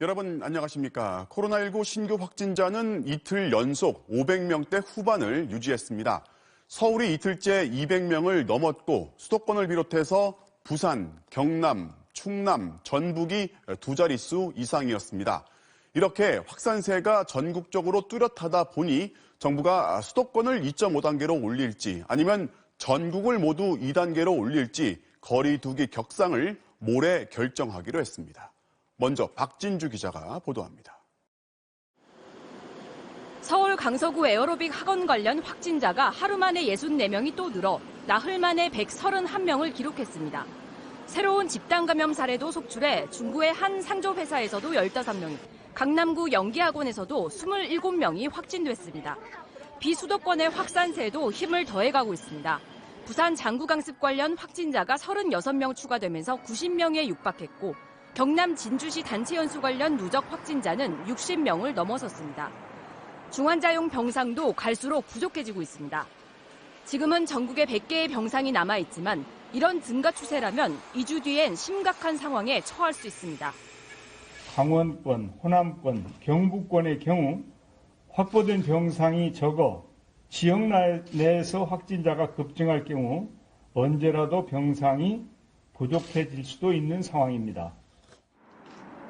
여러분 안녕하십니까? 코로나19 신규 확진자는 이틀 연속 500명대 후반을 유지했습니다. 서울이 이틀째 200명을 넘었고 수도권을 비롯해서 부산, 경남, 충남, 전북이 두 자릿수 이상이었습니다. 이렇게 확산세가 전국적으로 뚜렷하다 보니 정부가 수도권을 2.5단계로 올릴지 아니면 전국을 모두 2단계로 올릴지 거리 두기 격상을 모레 결정하기로 했습니다. 먼저 박진주 기자가 보도합니다. 서울 강서구 에어로빅 학원 관련 확진자가 하루 만에 64명이 또 늘어 나흘 만에 131명을 기록했습니다. 새로운 집단 감염 사례도 속출해 중구의 한 상조 회사에서도 15명이, 강남구 연기학원에서도 27명이 확진됐습니다. 비수도권의 확산세도 힘을 더해가고 있습니다. 부산 장구강습 관련 확진자가 36명 추가되면서 90명에 육박했고 경남 진주시 단체 연수 관련 누적 확진자는 60명을 넘어섰습니다. 중환자용 병상도 갈수록 부족해지고 있습니다. 지금은 전국에 100개의 병상이 남아있지만 이런 증가 추세라면 2주 뒤엔 심각한 상황에 처할 수 있습니다. 강원권, 호남권, 경북권의 경우 확보된 병상이 적어 지역 내에서 확진자가 급증할 경우 언제라도 병상이 부족해질 수도 있는 상황입니다.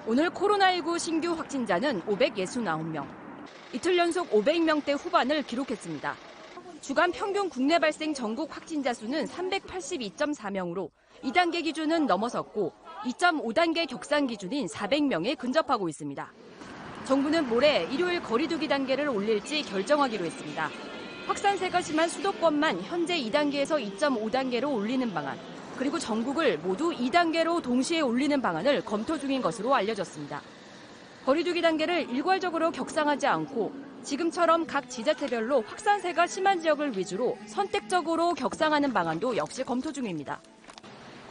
오늘 코로나19 신규 확진자는 569명. 이틀 연속 500명대 후반을 기록했습니다. 주간 평균 국내 발생 전국 확진자 수는 382.4명으로 2단계 기준은 넘어섰고 2.5단계 격상 기준인 400명에 근접하고 있습니다. 정부는 모레 일요일 거리두기 단계를 올릴지 결정하기로 했습니다. 확산세가 심한 수도권만 현재 2단계에서 2.5단계로 올리는 방안, 그리고 전국을 모두 2단계로 동시에 올리는 방안을 검토 중인 것으로 알려졌습니다. 거리두기 단계를 일괄적으로 격상하지 않고 지금처럼 각 지자체별로 확산세가 심한 지역을 위주로 선택적으로 격상하는 방안도 역시 검토 중입니다.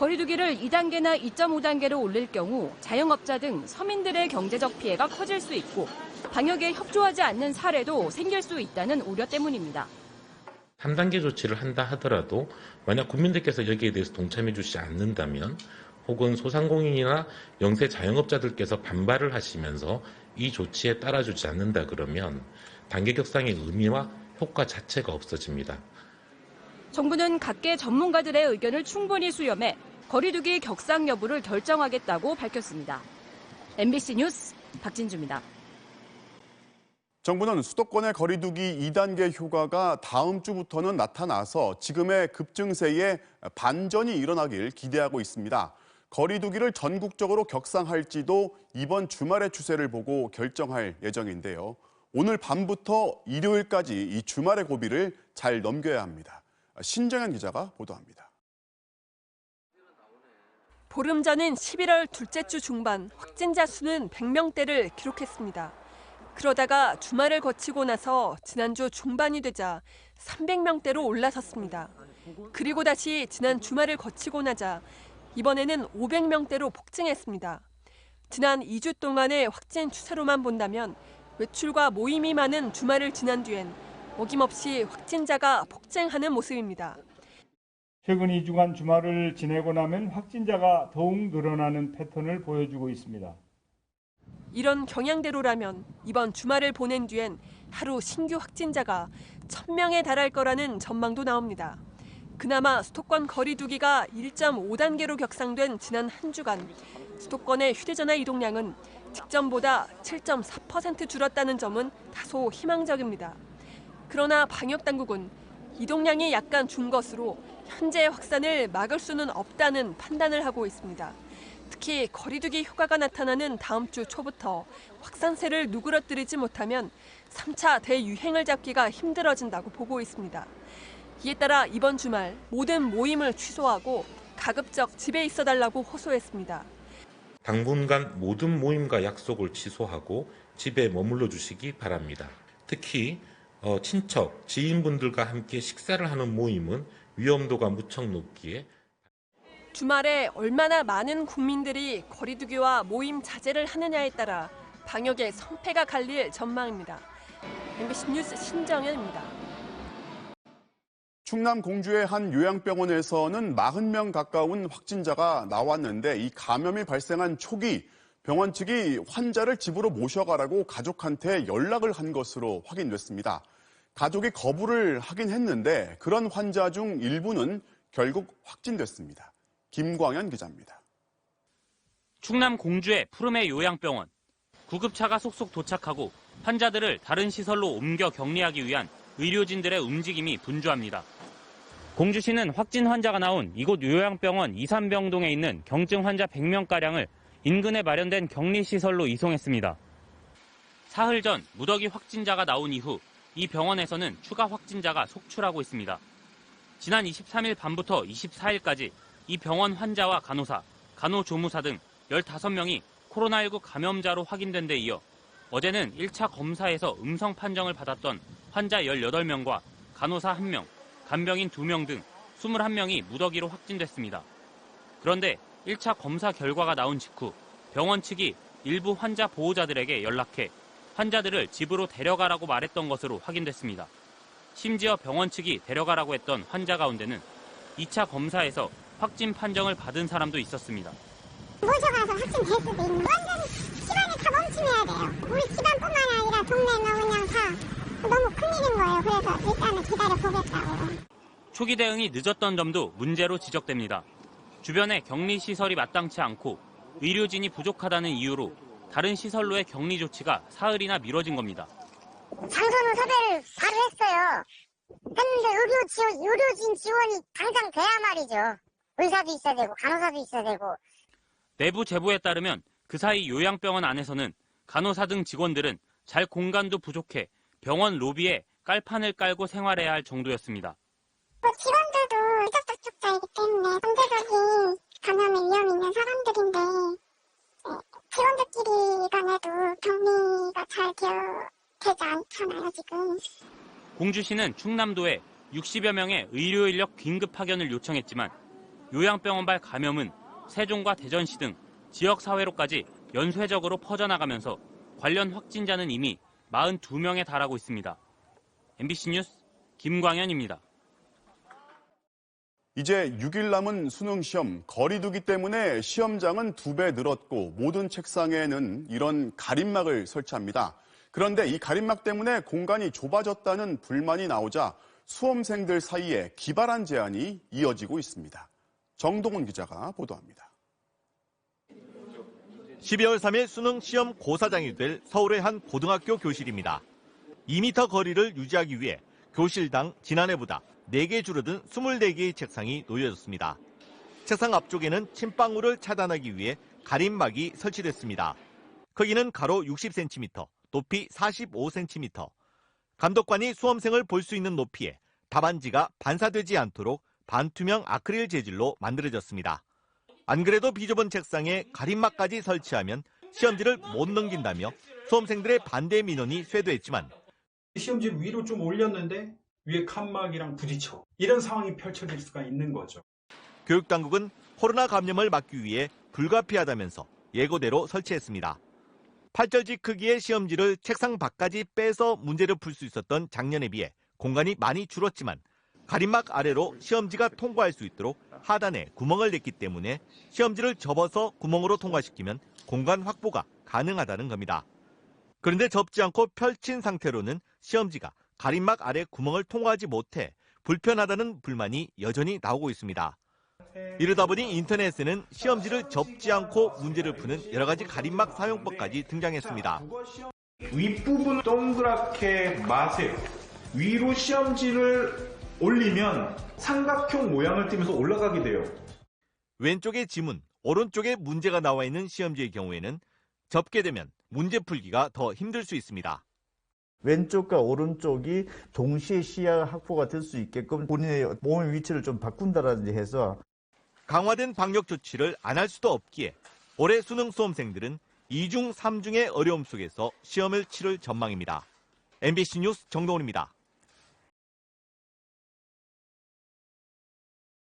거리두기를 2단계나 2.5단계로 올릴 경우 자영업자 등 서민들의 경제적 피해가 커질 수 있고 방역에 협조하지 않는 사례도 생길 수 있다는 우려 때문입니다. 3단계 조치를 한다 하더라도 만약 국민들께서 여기에 대해서 동참해 주시지 않는다면 혹은 소상공인이나 영세 자영업자들께서 반발을 하시면서 이 조치에 따라주지 않는다 그러면 단계 격상의 의미와 효과 자체가 없어집니다. 정부는 각계 전문가들의 의견을 충분히 수렴해 거리두기 격상 여부를 결정하겠다고 밝혔습니다. MBC 뉴스 박진주입니다. 정부는 수도권의 거리두기 2단계 효과가 다음 주부터는 나타나서 지금의 급증세에 반전이 일어나길 기대하고 있습니다. 거리두기를 전국적으로 격상할지도 이번 주말의 추세를 보고 결정할 예정인데요. 오늘 밤부터 일요일까지 이 주말의 고비를 잘 넘겨야 합니다. 신정현 기자가 보도합니다. 보름 전인 11월 둘째 주 중반 확진자 수는 100명대를 기록했습니다. 그러다가 주말을 거치고 나서 지난주 중반이 되자 300명대로 올라섰습니다. 그리고 다시 지난 주말을 거치고 나자 이번에는 500명대로 폭증했습니다. 지난 2주 동안의 확진 추세로만 본다면 외출과 모임이 많은 주말을 지난 뒤엔 어김없이 확진자가 폭증하는 모습입니다. 최근 2주간 주말을 지내고 나면 확진자가 더욱 늘어나는 패턴을 보여주고 있습니다. 이런 경향대로라면 이번 주말을 보낸 뒤엔 하루 신규 확진자가 1000명에 달할 거라는 전망도 나옵니다. 그나마 수도권 거리두기가 1.5단계로 격상된 지난 한 주간 수도권의 휴대전화 이동량은 직전보다 7.4% 줄었다는 점은 다소 희망적입니다. 그러나 방역당국은 이동량이 약간 준 것으로 현재 확산을 막을 수는 없다는 판단을 하고 있습니다. 특히 거리두기 효과가 나타나는 다음 주 초부터 확산세를 누그러뜨리지 못하면 3차 대유행을 잡기가 힘들어진다고 보고 있습니다. 이에 따라 이번 주말 모든 모임을 취소하고 가급적 집에 있어달라고 호소했습니다. 당분간 모든 모임과 약속을 취소하고 집에 머물러 주시기 바랍니다. 특히 친척, 지인분들과 함께 식사를 하는 모임은 위험도가 무척 높기에 주말에 얼마나 많은 국민들이 거리두기와 모임 자제를 하느냐에 따라 방역의 성패가 갈릴 전망입니다. MBC 뉴스 신정현입니다. 충남 공주의 한 요양병원에서는 40명 가까운 확진자가 나왔는데 이 감염이 발생한 초기 병원 측이 환자를 집으로 모셔가라고 가족한테 연락을 한 것으로 확인됐습니다. 가족이 거부를 하긴 했는데 그런 환자 중 일부는 결국 확진됐습니다. 김광현 기자입니다. 충남 공주의 푸르메 요양병원. 구급차가 속속 도착하고 환자들을 다른 시설로 옮겨 격리하기 위한 의료진들의 움직임이 분주합니다. 공주시는 확진 환자가 나온 이곳 요양병원 이산병동에 있는 경증 환자 100명가량을 인근에 마련된 격리시설로 이송했습니다. 사흘 전 무더기 확진자가 나온 이후 이 병원에서는 추가 확진자가 속출하고 있습니다. 지난 23일 밤부터 24일까지 이 병원 환자와 간호사, 간호조무사 등 15명이 코로나19 감염자로 확인된 데 이어 어제는 1차 검사에서 음성 판정을 받았던 환자 18명과 간호사 1명, 간병인 2명 등 21명이 무더기로 확진됐습니다. 그런데 1차 검사 결과가 나온 직후 병원 측이 일부 환자 보호자들에게 연락해 환자들을 집으로 데려가라고 말했던 것으로 확인됐습니다. 심지어 병원 측이 데려가라고 했던 환자 가운데는 2차 검사에서 확진 판정을 받은 사람도 있었습니다. 모셔가서 확진될 수도 있는 완전 시간이 다 멈춤해야 돼요. 우리 집안뿐만 아니라 동네는 그냥 다 너무 큰일인 거예요. 그래서 일단은 기다려보겠다고. 초기 대응이 늦었던 점도 문제로 지적됩니다. 주변에 격리시설이 마땅치 않고 의료진이 부족하다는 이유로 다른 시설로의 격리 조치가 사흘이나 미뤄진 겁니다. 장소는 섭외를 바로 했어요. 했는데 의료진 지원이 당장 돼야 말이죠. 의사도 있어야 되고 간호사도 있어야 되고. 내부 제보에 따르면 그 사이 요양병원 안에서는 간호사 등 직원들은 잘 공간도 부족해 병원 로비에 깔판을 깔고 생활해야 할 정도였습니다. 직원들도 짝짝짝자이기 때문에 상대적인 감염의 위험이 있는 사람들인데 직원들끼리 간에도 격리가 잘 되지 않잖아요, 지금. 공주시는 충남도에 60여 명의 의료 인력 긴급 파견을 요청했지만 요양병원발 감염은 세종과 대전시 등 지역사회로까지 연쇄적으로 퍼져나가면서 관련 확진자는 이미 42명에 달하고 있습니다. MBC 뉴스 김광현입니다. 이제 6일 남은 수능시험, 거리 두기 때문에 시험장은 2배 늘었고 모든 책상에는 이런 가림막을 설치합니다. 그런데 이 가림막 때문에 공간이 좁아졌다는 불만이 나오자 수험생들 사이에 기발한 제안이 이어지고 있습니다. 정동훈 기자가 보도합니다. 12월 3일 수능 시험 고사장이 될 서울의 한 고등학교 교실입니다. 2m 거리를 유지하기 위해 교실당 지난해보다 4개 줄어든 24개의 책상이 놓여졌습니다. 책상 앞쪽에는 침방울을 차단하기 위해 가림막이 설치됐습니다. 크기는 가로 60cm, 높이 45cm. 감독관이 수험생을 볼 수 있는 높이에 답안지가 반사되지 않도록 반투명 아크릴 재질로 만들어졌습니다. 안 그래도 비좁은 책상에 가림막까지 설치하면 시험지를 못 넘긴다며 수험생들의 반대 민원이 쇄도했지만 시험지를 위로 좀 올렸는데 위에 칸막이랑 부딪혀. 이런 상황이 펼쳐질 수가 있는 거죠. 교육당국은 코로나 감염을 막기 위해 불가피하다면서 예고대로 설치했습니다. 8절지 크기의 시험지를 책상 밖까지 빼서 문제를 풀 수 있었던 작년에 비해 공간이 많이 줄었지만 가림막 아래로 시험지가 통과할 수 있도록 하단에 구멍을 냈기 때문에 시험지를 접어서 구멍으로 통과시키면 공간 확보가 가능하다는 겁니다. 그런데 접지 않고 펼친 상태로는 시험지가 가림막 아래 구멍을 통과하지 못해 불편하다는 불만이 여전히 나오고 있습니다. 이러다 보니 인터넷에는 시험지를 접지 않고 문제를 푸는 여러 가지 가림막 사용법까지 등장했습니다. 윗부분 동그랗게 마세요. 위로 시험지를 올리면 삼각형 모양을 띠면서 올라가게 돼요. 왼쪽에 지문, 오른쪽에 문제가 나와 있는 시험지의 경우에는 접게 되면 문제 풀기가 더 힘들 수 있습니다. 왼쪽과 오른쪽이 동시에 시야 확보가 될 수 있게끔 본인의 몸의 위치를 좀 바꾼다든지 해서 강화된 방역 조치를 안 할 수도 없기에 올해 수능 수험생들은 2중, 3중의 어려움 속에서 시험을 치를 전망입니다. MBC 뉴스 정동훈입니다.